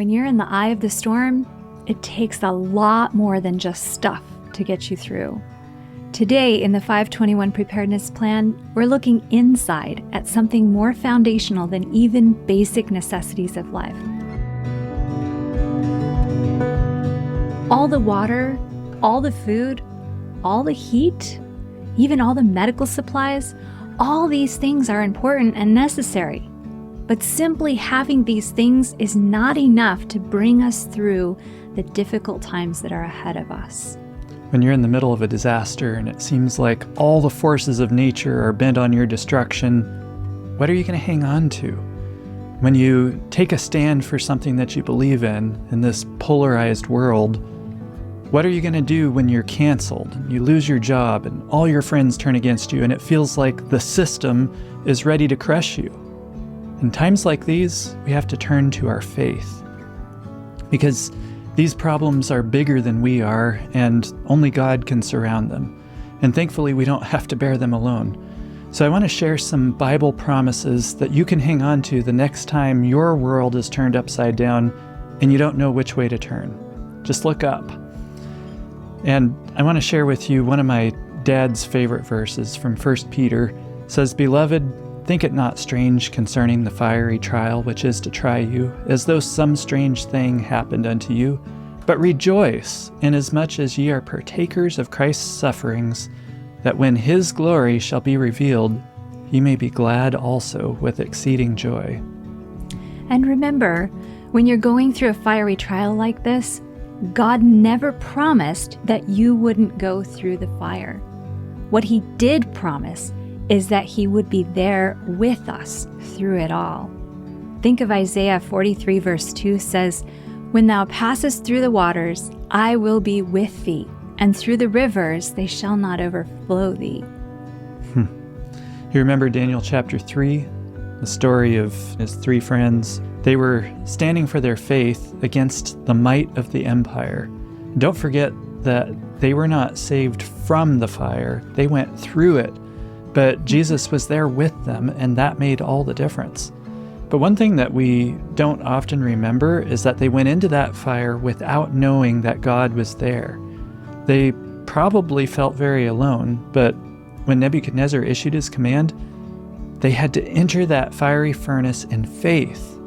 When you're in the eye of the storm, it takes a lot more than just stuff to get you through. Today, in the 521 Preparedness Plan, we're looking inside at something more foundational than even basic necessities of life. All the water, all the food, all the heat, even all the medical supplies, all these things are important and necessary. But simply having these things is not enough to bring us through the difficult times that are ahead of us. When you're in the middle of a disaster and it seems like all the forces of nature are bent on your destruction, what are you going to hang on to? When you take a stand for something that you believe in this polarized world, what are you going to do when you're canceled, you lose your job, and all your friends turn against you, and it feels like the system is ready to crush you? In times like these, we have to turn to our faith, because these problems are bigger than we are, and only God can surround them. And thankfully, we don't have to bear them alone. So I want to share some Bible promises that you can hang on to the next time your world is turned upside down and you don't know which way to turn. Just look up. And I want to share with you one of my dad's favorite verses from 1 Peter. It says, "Beloved, think it not strange concerning the fiery trial which is to try you, as though some strange thing happened unto you. But rejoice, inasmuch as ye are partakers of Christ's sufferings, that when his glory shall be revealed, ye may be glad also with exceeding joy." And remember, when you're going through a fiery trial like this, God never promised that you wouldn't go through the fire. What he did promise is that he would be there with us through it all. Think of Isaiah 43 verse 2 says, "When thou passest through the waters, I will be with thee, and through the rivers they shall not overflow thee." You remember Daniel chapter 3, the story of his three friends. They were standing for their faith against the might of the empire. Don't forget that they were not saved from the fire, they went through it. But Jesus was there with them, and that made all the difference. But one thing that we don't often remember is that they went into that fire without knowing that God was there. They probably felt very alone, but when Nebuchadnezzar issued his command, they had to enter that fiery furnace in faith.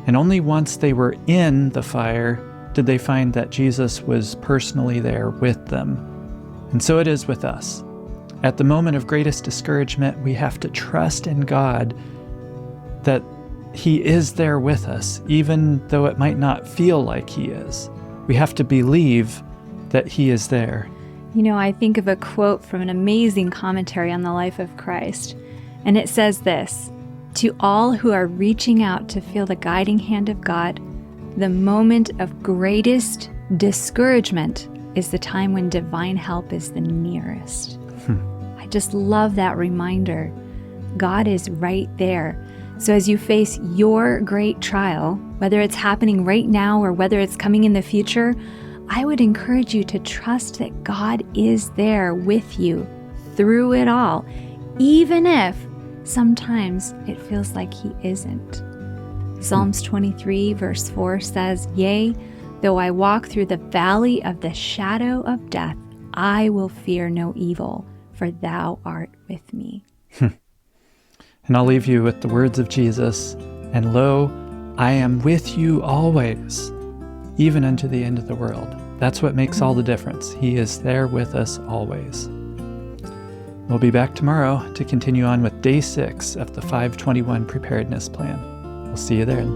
And only once they were in the fire did they find that Jesus was personally there with them. And so it is with us. At the moment of greatest discouragement, we have to trust in God that he is there with us, even though it might not feel like he is. We have to believe that he is there. You know, I think of a quote from an amazing commentary on the life of Christ, and it says this: "To all who are reaching out to feel the guiding hand of God, the moment of greatest discouragement is the time when divine help is the nearest." I just love that reminder. God is right there. So as you face your great trial, whether it's happening right now or whether it's coming in the future, I would encourage you to trust that God is there with you through it all, even if sometimes it feels like he isn't. Psalms 23 verse 4 says, "Yea, though I walk through the valley of the shadow of death, I will fear no evil, for thou art with me." And I'll leave you with the words of Jesus, "And lo, I am with you always, even unto the end of the world." That's what makes all the difference. He is there with us always. We'll be back tomorrow to continue on with day 6 of the 521 Preparedness Plan. We'll see you there.